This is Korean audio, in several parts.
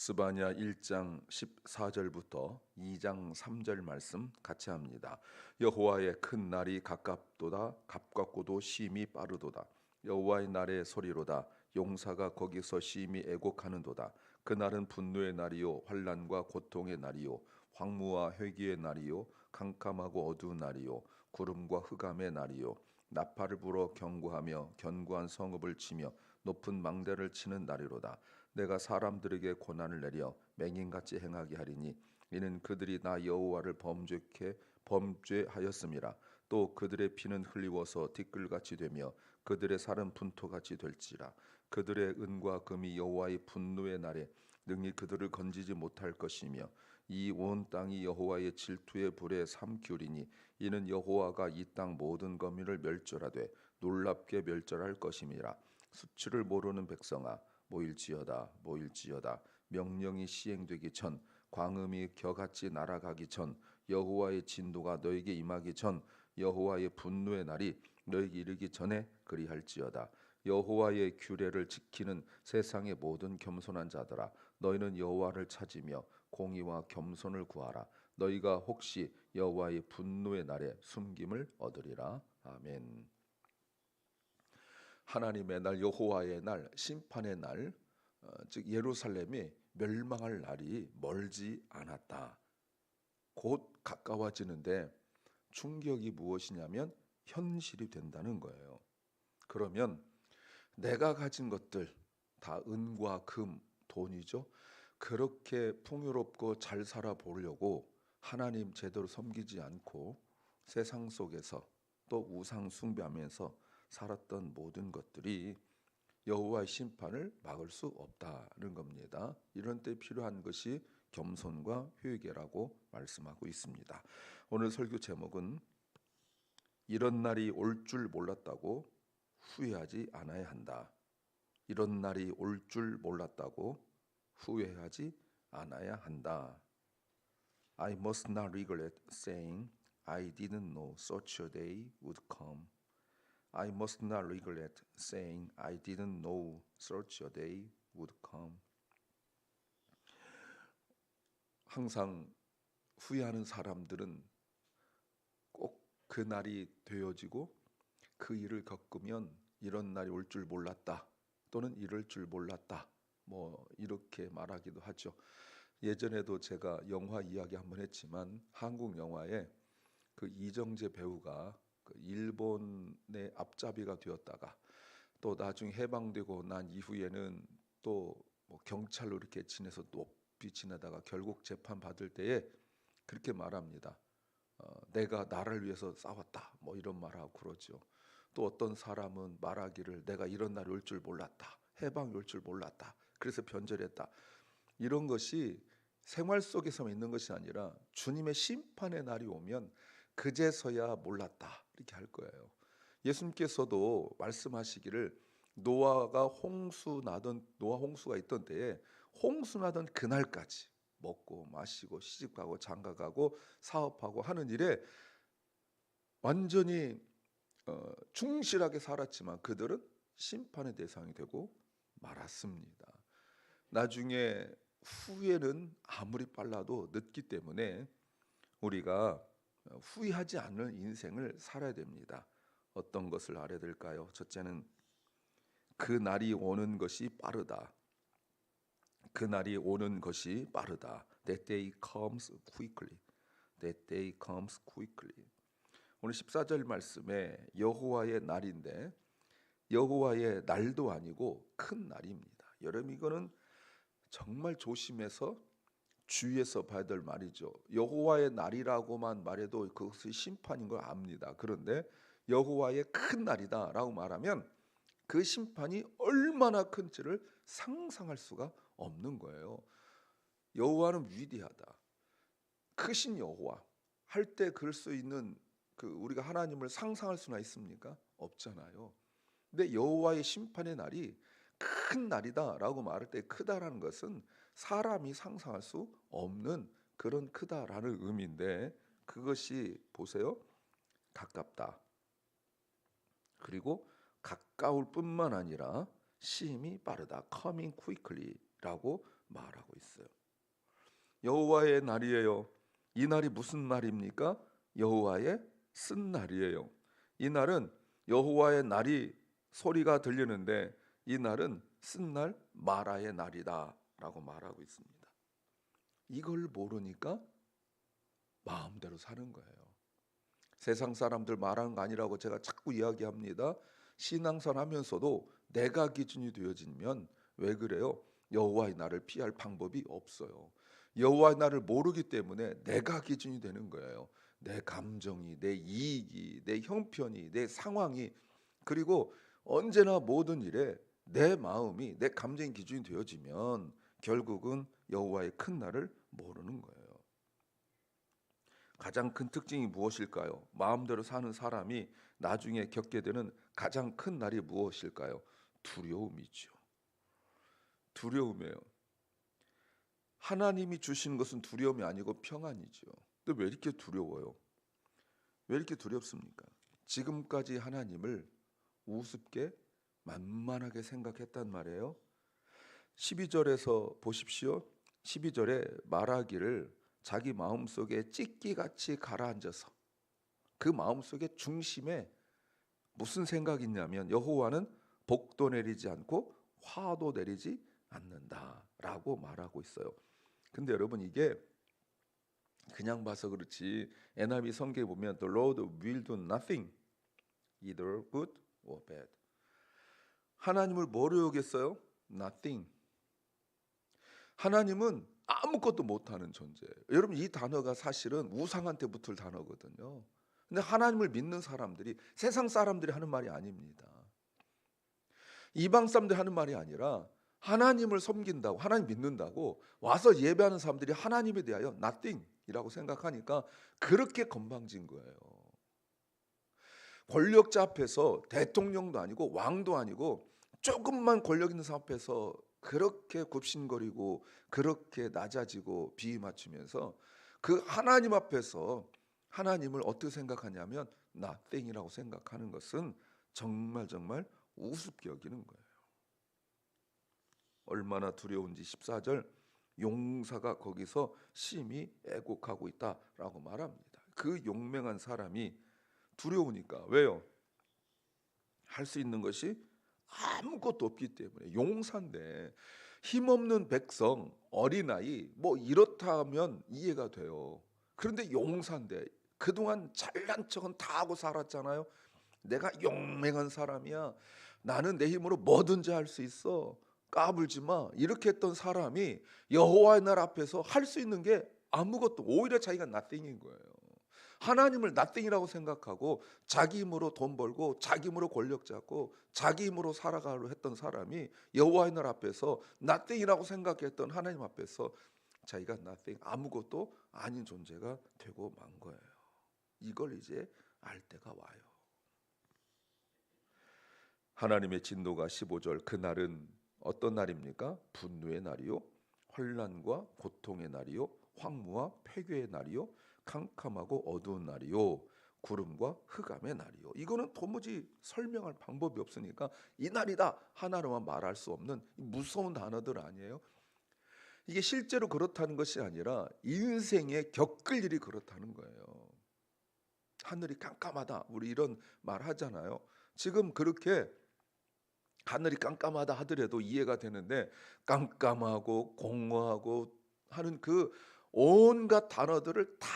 스바냐 1장 14절부터 2장 3절 말씀 같이 합니다. 여호와의 큰 날이 가깝도다. 가깝고도 심히 빠르도다. 여호와의 날의 소리로다. 용사가 거기서 심히 애곡하는도다. 그날은 분노의 날이요 환난과 고통의 날이요 황무와 회기의 날이요 캄캄하고 어두운 날이요 구름과 흑암의 날이요 나팔을 불어 경고하며 견고한 성읍을 치며 높은 망대를 치는 날이로다. 내가 사람들에게 고난을 내려 맹인같이 행하게 하리니 이는 그들이 나 여호와를 범죄하였음이라. 또 그들의 피는 흘리워서 티끌같이 되며 그들의 살은 분토같이 될지라. 그들의 은과 금이 여호와의 분노의 날에 능히 그들을 건지지 못할 것이며 이 온 땅이 여호와의 질투의 불에 삼키우리니 이는 여호와가 이 땅 모든 거민을 멸절하되 놀랍게 멸절할 것임이라. 수치를 모르는 백성아 모일지어다 모일지어다. 명령이 시행되기 전 광음이 겨같이 날아가기 전 여호와의 진노가 너에게 임하기 전 여호와의 분노의 날이 너에게 이르기 전에 그리할지어다. 여호와의 규례를 지키는 세상의 모든 겸손한 자들아 너희는 여호와를 찾으며 공의와 겸손을 구하라. 너희가 혹시 여호와의 분노의 날에 숨김을 얻으리라. 아멘. 하나님의 날, 여호와의 날, 심판의 날, 즉 예루살렘이 멸망할 날이 멀지 않았다. 곧 가까워지는데 충격이 무엇이냐면 현실이 된다는 거예요. 그러면 내가 가진 것들 다 은과 금, 돈이죠. 그렇게 풍요롭고 잘 살아보려고 하나님 제대로 섬기지 않고 세상 속에서 또 우상 숭배하면서 살았던 모든 것들이 여호와의 심판을 막을 수 없다는 겁니다. 이런 때 필요한 것이 겸손과 회개라고 말씀하고 있습니다. 오늘 설교 제목은 이런 날이 올 줄 몰랐다고 후회하지 않아야 한다. 이런 날이 올 줄 몰랐다고 후회하지 않아야 한다. I must not regret saying I didn't know such a day would come. I must not regret saying I didn't know such a day would come. 항상 후회하는 사람들은 꼭 그 날이 되어지고 그 일을 겪으면 이런 날이 올 줄 몰랐다 또는 이럴 줄 몰랐다 뭐 이렇게 말하기도 하죠. 예전에도 제가 영화 이야기 한번 했지만 한국 영화에 그 이정재 배우가 그 일본의 앞잡이가 되었다가 또 나중에 해방되고 난 이후에는 또 뭐 경찰로 이렇게 지내서 높이 지내다가 결국 재판 받을 때에 그렇게 말합니다. 내가 나를 위해서 싸웠다 뭐 이런 말하고 그러죠. 또 어떤 사람은 말하기를 내가 이런 날이 올 줄 몰랐다, 해방이 올 줄 몰랐다, 그래서 변절했다. 이런 것이 생활 속에서만 있는 것이 아니라 주님의 심판의 날이 오면 그제서야 몰랐다 이렇게 할 거예요. 예수님께서도 말씀하시기를 노아 홍수가 있던 때에 홍수 나던 그날까지 먹고 마시고 시집가고 장가가고 사업하고 하는 일에 완전히 충실하게 살았지만 그들은 심판의 대상이 되고 말았습니다. 나중에 후회는 아무리 빨라도 늦기 때문에 우리가 후회하지 않는 인생을 살아야 됩니다. 어떤 것을 알아야 될까요? 첫째는 그 날이 오는 것이 빠르다. 그 날이 오는 것이 빠르다. That day comes quickly. That day comes quickly. 오늘 14절 말씀에 여호와의 날인데 여호와의 날도 아니고 큰 날입니다. 여러분 이거는 정말 조심해서 주의해서 봐야 될 말이죠. 여호와의 날이라고만 말해도 그것이 심판인 걸 압니다. 그런데 여호와의 큰 날이다라고 말하면 그 심판이 얼마나 큰지를 상상할 수가 없는 거예요. 여호와는 위대하다. 크신 여호와 할 때 그럴 수 있는 그 우리가 하나님을 상상할 수나 있습니까? 없잖아요. 근데 여호와의 심판의 날이 큰 날이다라고 말할 때 크다라는 것은 사람이 상상할 수 없는 그런 크다라는 의미인데 그것이 보세요. 가깝다. 그리고 가까울 뿐만 아니라 심히 빠르다. Coming quickly 날이라고 말하고 있어요. 여호와의 날이에요. 이 날이 무슨 날입니까? 여호와의 쓴 날이에요. 이 날은 여호와의 날이 소리가 들리는데 이 날은 쓴 날 마라의 날이다라고 말하고 있습니다. 이걸 모르니까 마음대로 사는 거예요. 세상 사람들 말하는 거 아니라고 제가 자꾸 이야기합니다. 신앙생활 하면서도 내가 기준이 되어지면 왜 그래요? 여호와의 날을 피할 방법이 없어요. 여호와의 날을 모르기 때문에 내가 기준이 되는 거예요. 내 감정이, 내 이익이, 내 형편이, 내 상황이, 그리고 언제나 모든 일에 내 마음이, 내 감정이 기준이 되어지면 결국은 여호와의 큰 날을 모르는 거예요. 가장 큰 특징이 무엇일까요? 마음대로 사는 사람이 나중에 겪게 되는 가장 큰 날이 무엇일까요? 두려움이죠. 두려움이에요. 하나님이 주시는 것은 두려움이 아니고 평안이죠. 근데 왜 이렇게 두려워요? 왜 이렇게 두렵습니까? 지금까지 하나님을 우습게 만만하게 생각했단 말이에요. 12절에서 보십시오. 12절에 말하기를 자기 마음속에 찢기같이 가라앉아서, 그 마음속에 중심에 무슨 생각이 있냐면 여호와는 복도 내리지 않고 화도 내리지 않는다라고 말하고 있어요. 근데 여러분, 이게 그냥 봐서 그렇지 NIV 성경에 보면 The Lord will do nothing, either good or bad. 하나님을 뭐로 여겼어요? Nothing. 하나님은 아무것도 못하는 존재예요. 여러분, 이 단어가 사실은 우상한테 붙을 단어거든요. 근데 하나님을 믿는 사람들이, 세상 사람들이 하는 말이 아닙니다. 이방 사람들이 하는 말이 아니라 하나님을 섬긴다고, 하나님 믿는다고 와서 예배하는 사람들이 하나님에 대하여 nothing이라고 생각하니까 그렇게 건방진 거예요. 권력자 앞에서, 대통령도 아니고 왕도 아니고 조금만 권력 있는 사람 앞에서 그렇게 굽신거리고 그렇게 낮아지고 비위 맞추면서 그 하나님 앞에서 하나님을 어떻게 생각하냐면 nothing이라고 생각하는 것은 정말 우습게 여기는 거예요. 얼마나 두려운지 14절, 용사가 거기서 심히 애곡하고 있다라고 말합니다. 그 용맹한 사람이 두려우니까, 왜요? 할 수 있는 것이 아무것도 없기 때문에. 용사인데 힘없는 백성, 어린아이 뭐 이렇다 하면 이해가 돼요. 그런데 용사인데 그동안 잘난 척은 다 하고 살았잖아요. 내가 용맹한 사람이야, 나는 내 힘으로 뭐든지 할 수 있어, 까불지 마, 이렇게 했던 사람이 여호와의 날 앞에서 할 수 있는 게 아무것도, 오히려 자기가 nothing인 거예요. 하나님을 nothing이라고 생각하고 자기 힘으로 돈 벌고 자기 힘으로 권력 잡고 자기 힘으로 살아가려 했던 사람이 여호와의 날 앞에서 nothing이라고 생각했던 하나님 앞에서 자기가 nothing, 아무것도 아닌 존재가 되고 만 거예요. 이걸 이제 알 때가 와요. 하나님의 진노가 15절, 그날은 어떤 날입니까? 분노의 날이요, 환난과 고통의 날이요, 황무와 폐괴의 날이요, 캄캄하고 어두운 날이요, 구름과 흑암의 날이요. 이거는 도무지 설명할 방법이 없으니까 이 날이다 하나로만 말할 수 없는 무서운 단어들 아니에요? 이게 실제로 그렇다는 것이 아니라 인생에 겪을 일이 그렇다는 거예요. 하늘이 깜깜하다, 우리 이런 말 하잖아요. 지금 그렇게 하늘이 깜깜하다 하더라도 이해가 되는데, 깜깜하고 공허하고 하는 그 온갖 단어들을 다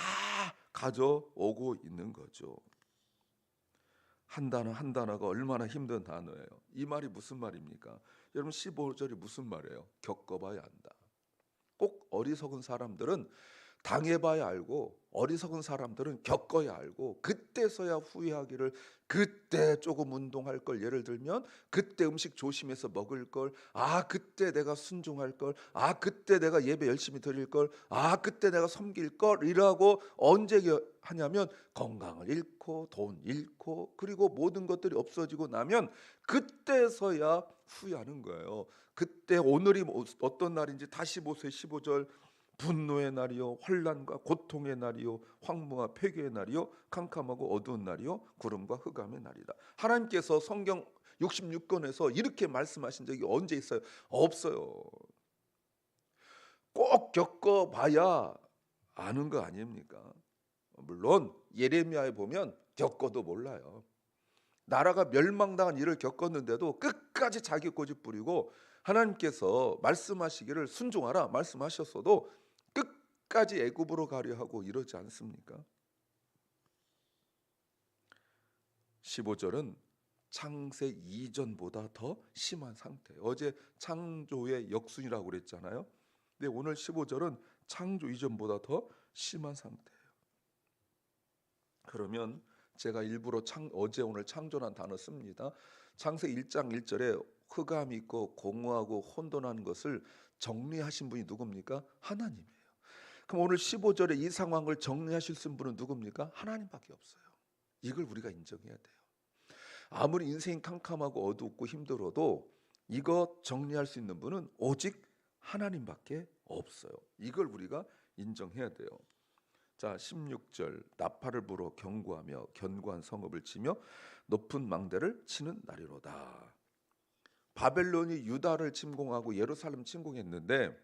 가져오고 있는 거죠. 한 단어 한 단어가 얼마나 힘든 단어예요. 이 말이 무슨 말입니까? 여러분, 15절이 무슨 말이에요? 겪어봐야 한다. 꼭 어리석은 사람들은 당해봐야 알고, 어리석은 사람들은 겪어야 알고, 그때서야 후회하기를, 그때 조금 운동할 걸, 예를 들면 그때 음식 조심해서 먹을 걸, 아 그때 내가 순종할 걸, 아 그때 내가 예배 열심히 드릴 걸, 아 그때 내가 섬길 걸, 이라고 언제 하냐면 건강을 잃고 돈 잃고 그리고 모든 것들이 없어지고 나면 그때서야 후회하는 거예요. 그때 오늘이 어떤 날인지 다시 보세요. 15절, 분노의 날이요, 환난과 고통의 날이요, 황무와 폐괴의 날이요, 캄캄하고 어두운 날이요, 구름과 흑암의 날이다. 하나님께서 성경 66권에서 이렇게 말씀하신 적이 언제 있어요? 없어요. 꼭 겪어봐야 아는 거 아닙니까? 물론 예레미야에 보면 겪어도 몰라요. 나라가 멸망당한 일을 겪었는데도 끝까지 자기 고집 부리고 하나님께서 말씀하시기를 순종하라 말씀하셨어도 끝까지 애굽으로 가려 하고 이러지 않습니까? 15절은 창세 이전보다 더 심한 상태. 어제 창조의 역순이라고 그랬잖아요. 근데 오늘 15절은 창조 이전보다 더 심한 상태예요. 그러면 제가 일부러 어제 오늘 창조란 단어 씁니다. 창세 1장 1절에 흑암이 있고 공허하고 혼돈한 것을 정리하신 분이 누굽니까? 하나님이에요. 그럼 오늘 15절에 이 상황을 정리하실 수 있는 분은 누굽니까? 하나님밖에 없어요. 이걸 우리가 인정해야 돼요. 아무리 인생이 캄캄하고 어둡고 힘들어도 이거 정리할 수 있는 분은 오직 하나님밖에 없어요. 이걸 우리가 인정해야 돼요. 자, 16절 나팔을 불어 경고하며 견고한 성읍을 치며 높은 망대를 치는 날이로다. 바벨론이 유다를 침공하고 예루살렘 침공했는데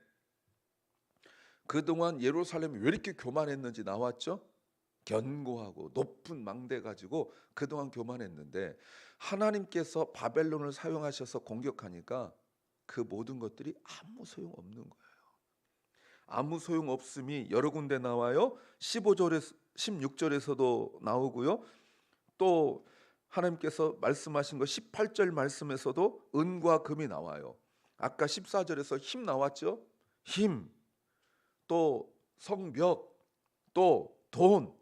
그동안 예루살렘이 왜 이렇게 교만했는지 나왔죠? 견고하고 높은 망대 가지고 그동안 교만했는데 하나님께서 바벨론을 사용하셔서 공격하니까 그 모든 것들이 아무 소용 없는 거예요. 아무 소용 없음이 여러 군데 나와요. 15절에 16절에서도 나오고요. 또 하나님께서 말씀하신 거 18절 말씀에서도 은과 금이 나와요. 아까 14절에서 힘 나왔죠? 힘, 또 성벽, 또 돈.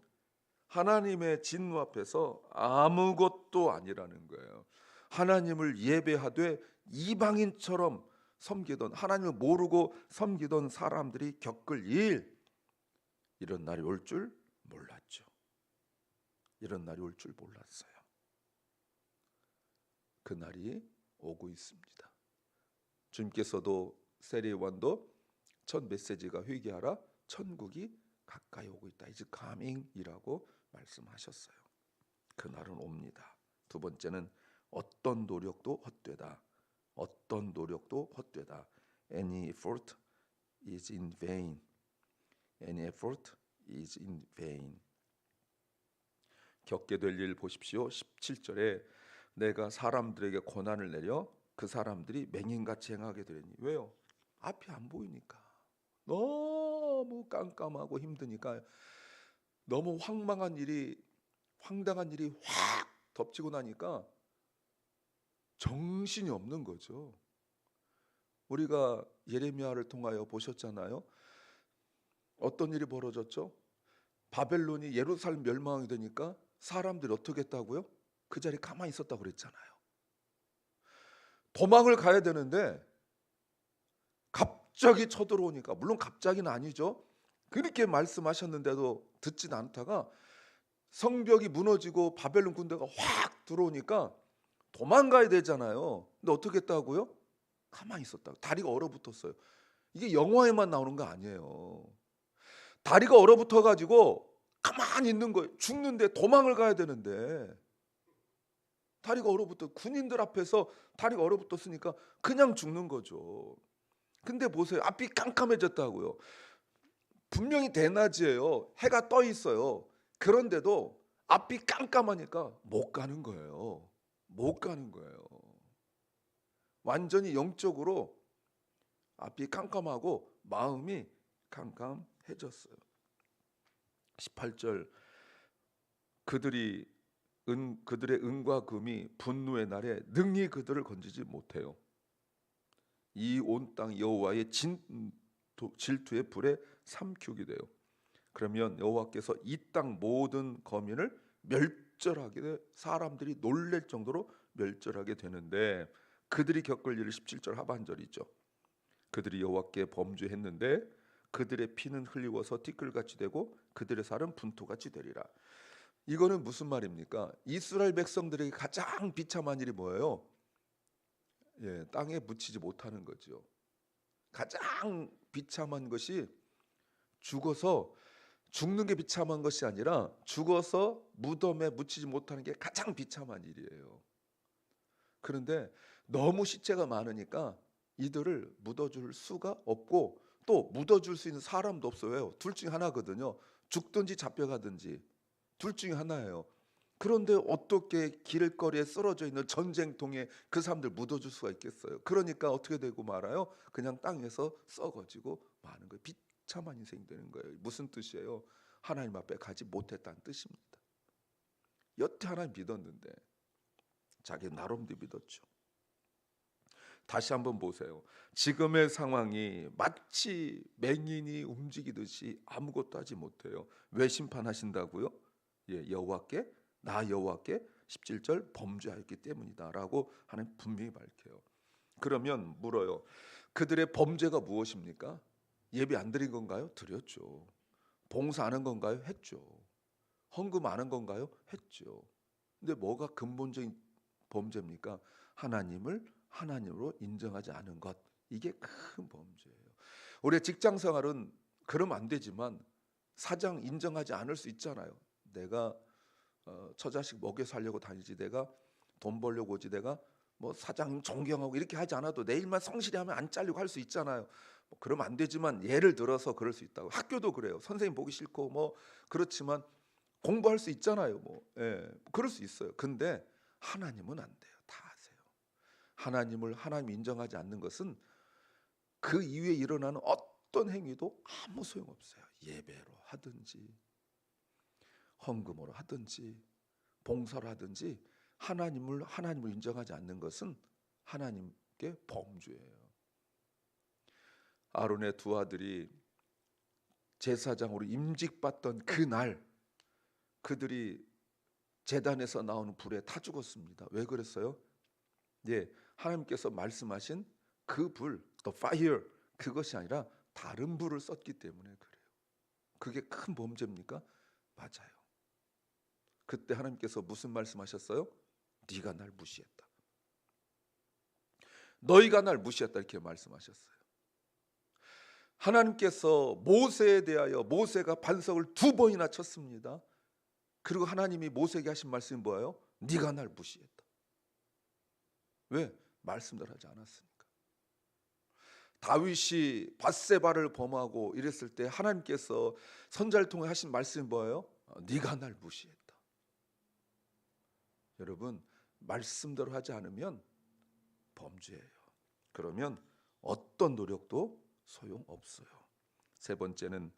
하나님의 진노 앞에서 아무것도 아니라는 거예요. 하나님을 예배하되 이방인처럼 섬기던, 하나님을 모르고 섬기던 사람들이 겪을 일, 이런 날이 올 줄 몰랐죠. 이런 날이 올 줄 몰랐어요. 그 날이 오고 있습니다. 주님께서도 세례요한도 첫 메시지가 회개하라, 천국이 가까이 오고 있다. 이제 coming이라고 말씀하셨어요. 그 날은 옵니다. 두 번째는 어떤 노력도 헛되다. 어떤 노력도 헛되다. Any effort is in vain. Any effort is in vain. 겪게 될 일 보십시오. 17절에 내가 사람들에게 고난을 내려 그 사람들이 맹인같이 행하게 되니. 왜요? 앞이 안 보이니까. 너무 깜깜하고 힘드니까, 너무 황당한 일이 확 덮치고 나니까 정신이 없는 거죠. 우리가 예레미야를 통하여 보셨잖아요. 어떤 일이 벌어졌죠? 바벨론이 예루살렘 멸망이 되니까 사람들이 어떻게 했다고요? 그 자리에 가만히 있었다고 그랬잖아요. 도망을 가야 되는데 갑자기 쳐들어오니까, 물론 갑자기는 아니죠. 그렇게 말씀하셨는데도 듣진 않다가 성벽이 무너지고 바벨론 군대가 확 들어오니까 도망가야 되잖아요. 근데 어떻게 했다고요? 가만히 있었다고. 다리가 얼어붙었어요. 이게 영화에만 나오는 거 아니에요. 다리가 얼어붙어 가지고 가만히 있는 거예요. 죽는데 도망을 가야 되는데 다리가 얼어붙어, 군인들 앞에서 다리가 얼어붙었으니까 그냥 죽는 거죠. 근데 보세요. 앞이 깜깜해졌다고요. 분명히 대낮이에요. 해가 떠 있어요. 그런데도 앞이 깜깜하니까 못 가는 거예요. 못 가는 거예요. 완전히 영적으로 앞이 깜깜하고 마음이 깜깜해졌어요. 18절 그들의 은과 금이 분노의 날에 능히 그들을 건지지 못해요. 이 온 땅 여호와의 질투의 불에 삼키게 돼요. 그러면 여호와께서 이 땅 모든 거민을 멸절하게 돼, 사람들이 놀랄 정도로 멸절하게 되는데, 그들이 겪을 일을 17절 하반절이죠. 그들이 여호와께 범죄했는데 그들의 피는 흘리워서 티끌같이 되고 그들의 살은 분토같이 되리라. 이거는 무슨 말입니까? 이스라엘 백성들에게 가장 비참한 일이 뭐예요? 땅에 묻히지 못하는 거죠. 가장 비참한 것이 죽는 게 비참한 것이 아니라 죽어서 무덤에 묻히지 못하는 게 가장 비참한 일이에요. 그런데 너무 시체가 많으니까 이들을 묻어줄 수가 없고 또 묻어줄 수 있는 사람도 없어요. 둘 중에 하나거든요. 죽든지 잡혀가든지 둘 중에 하나예요. 그런데 어떻게 길거리에 쓰러져 있는 전쟁통에 그 사람들 묻어줄 수가 있겠어요. 그러니까 어떻게 되고 말아요? 그냥 땅에서 썩어지고 마는 거예요. 비참한 인생이 되는 거예요. 무슨 뜻이에요? 하나님 앞에 가지 못했다는 뜻입니다. 여태 하나님 믿었는데 자기 나름대로 믿었죠. 다시 한번 보세요. 지금의 상황이 마치 맹인이 움직이듯이 아무것도 하지 못해요. 왜 심판하신다고요? 여호와께 나 여호와께 17절 범죄하였기 때문이다라고 하나님 분명히 밝혀요. 그러면 물어요. 그들의 범죄가 무엇입니까? 예배 안 드린 건가요? 드렸죠. 봉사 안 한 건가요? 했죠. 헌금 안 한 건가요? 했죠. 근데 뭐가 근본적인 범죄입니까? 하나님을 하나님으로 인정하지 않은 것. 이게 큰 범죄예요. 우리의 직장 생활은 그러면 안 되지만 사장 인정하지 않을 수 있잖아요. 내가 처자식 먹여 살려고 다니지, 내가 돈 벌려고 오지, 내가 뭐 사장님 존경하고 이렇게 하지 않아도 내 일만 성실히 하면 안 잘리고 할 수 있잖아요. 뭐 그러면 안 되지만 예를 들어서 그럴 수 있다고. 학교도 그래요. 선생님 보기 싫고 뭐 그렇지만 공부할 수 있잖아요. 뭐 그럴 수 있어요. 근데 하나님은 안 돼요. 다 아세요. 하나님을 하나님 인정하지 않는 것은 그 이후에 일어나는 어떤 행위도 아무 소용없어요. 예배로 하든지 헌금으로 하든지 봉사를 하든지 하나님을 인정하지 않는 것은 하나님께 범죄예요. 아론의 두 아들이 제사장으로 임직받던 그날 그들이 제단에서 나오는 불에 타 죽었습니다. 왜 그랬어요? 하나님께서 말씀하신 그 불, the fire, 그것이 아니라 다른 불을 썼기 때문에 그래요. 그게 큰 범죄입니까? 맞아요. 그때 하나님께서 무슨 말씀하셨어요? 네가 날 무시했다. 너희가 날 무시했다 이렇게 말씀하셨어요. 하나님께서 모세에 대하여 모세가 반석을 2번이나 쳤습니다. 그리고 하나님이 모세에게 하신 말씀이 뭐예요? 네가 날 무시했다. 왜? 말씀을 하지 않았으니까. 다윗이 밧세바를 범하고 이랬을 때 하나님께서 선지자를 통해 하신 말씀이 뭐예요? 네가 날 무시했다. 여러분, 말씀대로 하지 않으면 범죄예요. 그러면 어떤 노력도 소용없어요. 세 번째는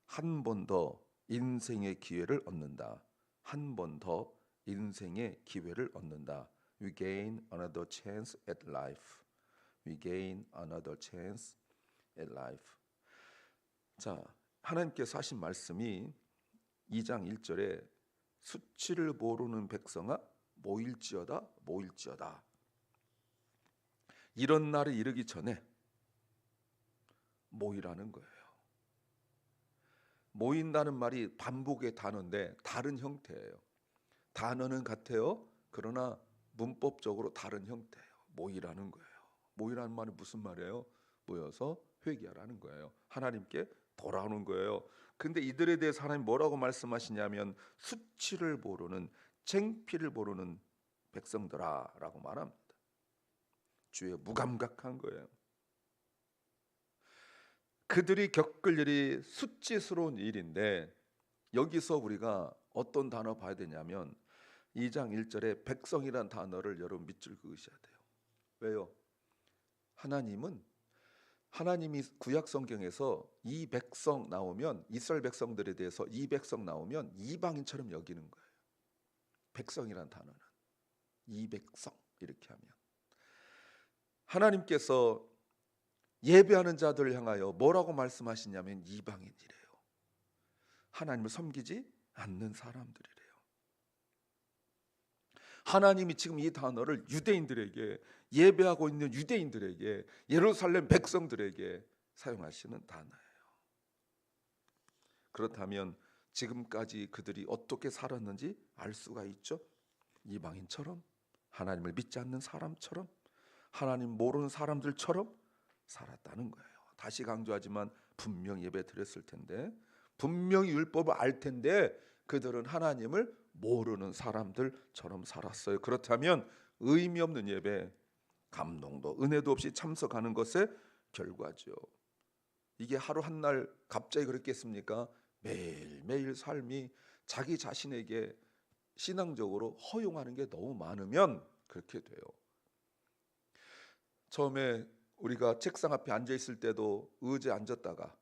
한 번 더 인생의 기회를 얻는다. 한 번 더 인생의 기회를 얻는다. We gain another chance at life. We gain another chance at life. 자, 하나님께서 하신 말씀이 2장 1절에 수치를 모르는 백성아 모일지어다 모일지어다. 이런 날이 이르기 전에 모이라는 거예요. 모인다는 말이 반복의 단어인데 다른 형태예요. 단어는 같아요. 그러나 문법적으로 다른 형태예요. 모이라는 거예요. 모이라는 말이 무슨 말이에요? 모여서 회개하라는 거예요. 하나님께 돌아오는 거예요. 근데 이들에 대해서 하나님 뭐라고 말씀하시냐면 수치를 모르는 창피를 모르는 백성들아 라고 말합니다. 주의 무감각한 거예요. 그들이 겪을 일이 수치스러운 일인데 여기서 우리가 어떤 단어 봐야 되냐면 2장 1절에 백성이란 단어를 여러분 밑줄 그으셔야 돼요. 왜요? 하나님이 구약 성경에서 이 백성 나오면 이스라엘 백성들에 대해서 이 백성 나오면 이방인처럼 여기는 거예요. 백성이란 단어는 이 백성 이렇게 하면 하나님께서 예배하는 자들을 향하여 뭐라고 말씀하시냐면 이방인이래요. 하나님을 섬기지 않는 사람들이래요. 하나님이 지금 이 단어를 유대인들에게 예배하고 있는 유대인들에게 예루살렘 백성들에게 사용하시는 단어예요. 그렇다면 지금까지 그들이 어떻게 살았는지 알 수가 있죠. 이방인처럼 하나님을 믿지 않는 사람처럼 하나님 모르는 사람들처럼 살았다는 거예요. 다시 강조하지만 분명 예배 드렸을 텐데 분명히 율법을 알 텐데 그들은 하나님을 모르는 사람들처럼 살았어요. 그렇다면 의미 없는 예배, 감동도 은혜도 없이 참석하는 것의 결과죠. 이게 하루 한 날 갑자기 그랬겠습니까? 매일매일 삶이 자기 자신에게 신앙적으로 허용하는 게 너무 많으면 그렇게 돼요. 처음에 우리가 책상 앞에 앉아 있을 때도 의자에 앉았다가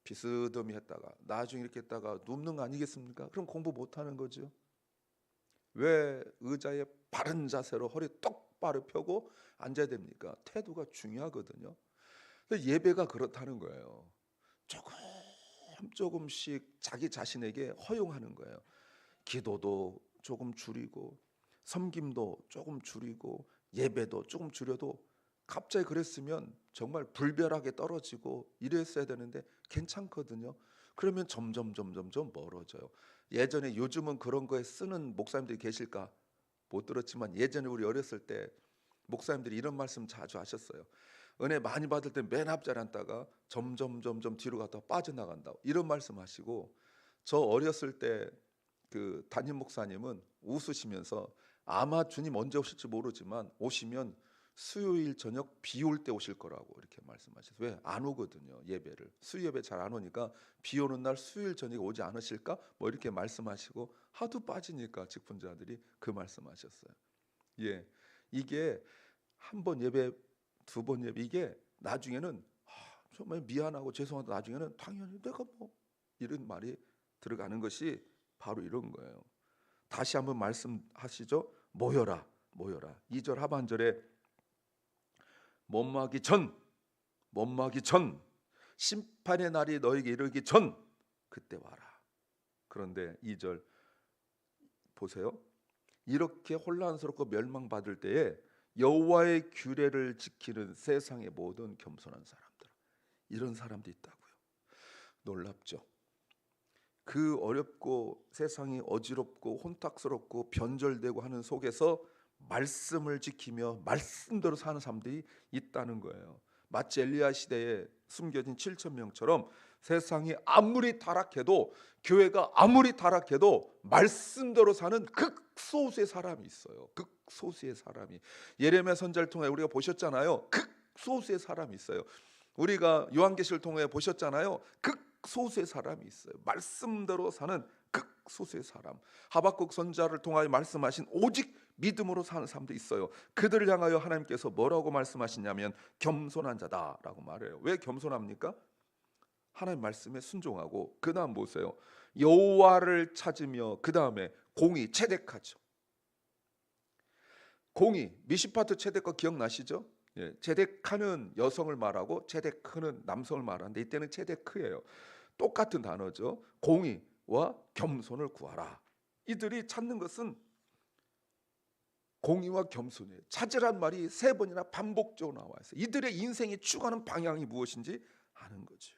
비스듬히 했다가 나중에 이렇게 했다가 눕는 거 아니겠습니까? 그럼 공부 못하는 거죠. 왜 의자에 바른 자세로 허리 똑바로 펴고 앉아야 됩니까? 태도가 중요하거든요. 근데 예배가 그렇다는 거예요. 조금씩 자기 자신에게 허용하는 거예요. 기도도 조금 줄이고 섬김도 조금 줄이고 예배도 조금 줄여도 갑자기 그랬으면 정말 불벼락에 떨어지고 이랬어야 되는데 괜찮거든요. 그러면 점점 멀어져요. 예전에 요즘은 그런 거에 쓰는 목사님들이 계실까 못 들었지만 예전에 우리 어렸을 때 목사님들이 이런 말씀 자주 하셨어요. 은혜 많이 받을 때 맨 앞자리 앉다가 점점 뒤로 갔다가 빠져나간다 이런 말씀하시고, 저 어렸을 때 그 담임 목사님은 웃으시면서 아마 주님 언제 오실지 모르지만 오시면 수요일 저녁 비 올 때 오실 거라고 이렇게 말씀하셨어요. 왜? 안 오거든요. 예배를 수요 예배 잘 안 오니까 비 오는 날 수요일 저녁에 오지 않으실까 뭐 이렇게 말씀하시고 하도 빠지니까 직분자들이 그 말씀하셨어요. 예, 이게 한 번 예배 두 번 예배 이게 나중에는 정말 미안하고 죄송하다 나중에는 당연히 내가 뭐 이런 말이 들어가는 것이 바로 이런 거예요. 다시 한번 말씀하시죠. 모여라 모여라. 2절 하반절에 못마기 전 심판의 날이 너에게 이르기 전 그때 와라. 그런데 2절 보세요. 이렇게 혼란스럽고 멸망받을 때에 여호와의 규례를 지키는 세상의 모든 겸손한 사람들, 이런 사람도 있다고요. 놀랍죠. 그 어렵고 세상이 어지럽고 혼탁스럽고 변절되고 하는 속에서 말씀을 지키며 말씀대로 사는 사람들이 있다는 거예요. 마치 엘리야 시대에 숨겨진 7천 명처럼 세상이 아무리 타락해도 교회가 아무리 타락해도 말씀대로 사는 극소수의 사람이 있어요. 극소수의 사람이. 예레미야 선지자를 통해 우리가 보셨잖아요. 극소수의 사람이 있어요. 우리가 요한계시를 통해 보셨잖아요. 극소수의 사람이 있어요. 말씀대로 사는 극소수의 사람. 하박국 선지자를 통하여 말씀하신 오직 믿음으로 사는 사람도 있어요. 그들을 향하여 하나님께서 뭐라고 말씀하시냐면 겸손한 자다라고 말해요. 왜 겸손합니까? 하나님 말씀에 순종하고 그 다음 보세요. 여호와를 찾으며 그 다음에 공의 체득하죠. 공의 미시파트 체득과 기억나시죠? 예, 체데크는 여성을 말하고 체데크는 남성을 말하는데 이때는 체데크예요. 똑같은 단어죠. 공의와 겸손을 구하라. 이들이 찾는 것은 공의와 겸손이에요. 찾으란 말이 3번이나 반복적으로 나와 있어요. 이들의 인생이 추구하는 방향이 무엇인지 아는 거죠.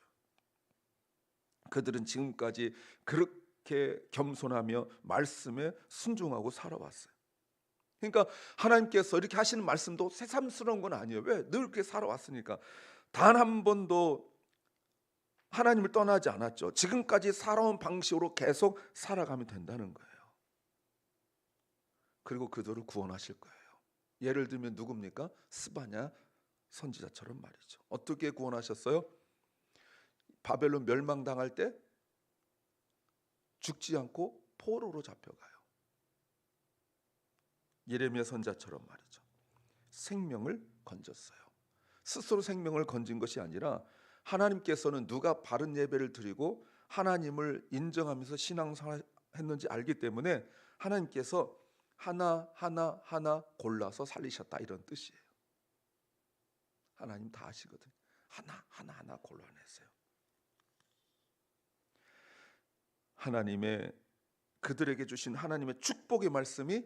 그들은 지금까지 그렇게 겸손하며 말씀에 순종하고 살아왔어요. 그러니까 하나님께서 이렇게 하시는 말씀도 새삼스러운 건 아니에요. 왜? 늘 그렇게 살아왔으니까. 단 한 번도 하나님을 떠나지 않았죠. 지금까지 살아온 방식으로 계속 살아가면 된다는 거예요. 그리고 그들을 구원하실 거예요. 예를 들면 누굽니까? 스바냐 선지자처럼 말이죠. 어떻게 구원하셨어요? 바벨론 멸망당할 때 죽지 않고 포로로 잡혀가요. 예레미야 선지자처럼 말이죠. 생명을 건졌어요. 스스로 생명을 건진 것이 아니라 하나님께서는 누가 바른 예배를 드리고 하나님을 인정하면서 신앙생활 했는지 알기 때문에 하나님께서 하나 골라서 살리셨다 이런 뜻이에요. 하나님 다 아시거든요. 하나 골라냈어요. 하나님의 그들에게 주신 하나님의 축복의 말씀이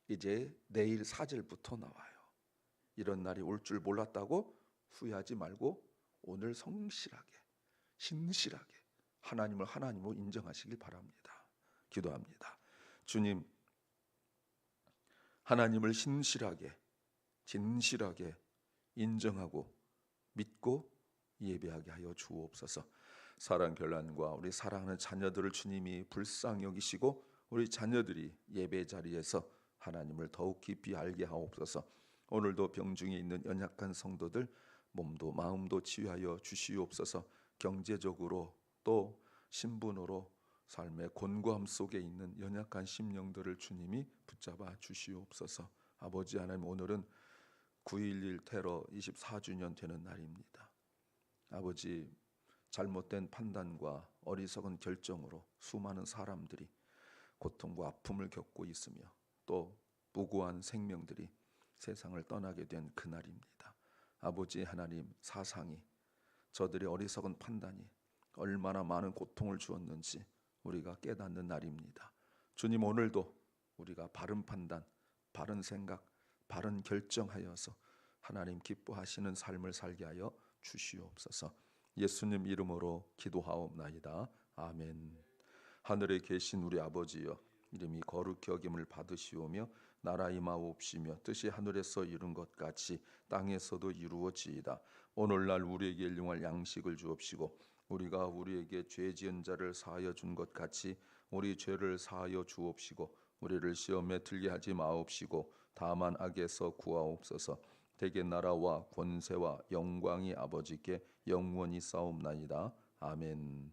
이제 내일 4절부터 나와요. 이런 날이 올 줄 몰랐다고 후회하지 말고 오늘 성실하게 신실하게 하나님을 하나님으로 인정하시길 바랍니다. 기도합니다. 주님, 하나님을 신실하게 진실하게 인정하고 믿고 예배하게 하여 주옵소서. 사랑 결란과 우리 사랑하는 자녀들을 주님이 불쌍히 여기시고 우리 자녀들이 예배 자리에서 하나님을 더욱 깊이 알게 하옵소서. 오늘도 병중에 있는 연약한 성도들 몸도 마음도 치유하여 주시옵소서. 경제적으로 또 신분으로 삶의 곤고함 속에 있는 연약한 심령들을 주님이 붙잡아 주시옵소서. 아버지 하나님, 오늘은 9.11 테러 24주년 되는 날입니다. 아버지, 잘못된 판단과 어리석은 결정으로 수많은 사람들이 고통과 아픔을 겪고 있으며 또 무고한 생명들이 세상을 떠나게 된 그날입니다. 아버지 하나님, 사상이, 저들의 어리석은 판단이 얼마나 많은 고통을 주었는지 우리가 깨닫는 날입니다. 주님, 오늘도 우리가 바른 판단, 바른 생각, 바른 결정하여서 하나님 기뻐하시는 삶을 살게 하여 주시옵소서. 예수님 이름으로 기도하옵나이다. 아멘. 하늘에 계신 우리 아버지여, 이름이 거룩히 여김을 받으시오며 나라 임하옵시며 뜻이 하늘에서 이룬 것 같이 땅에서도 이루어지이다. 오늘날 우리에게 일용할 양식을 주옵시고 우리가 우리에게 죄 지은 자를 사하여 준 것 같이 우리 죄를 사하여 주옵시고 우리를 시험에 들게 하지 마옵시고 다만 악에서 구하옵소서. 대개 나라와 권세와 영광이 아버지께 영원히 싸움나이다. 아멘.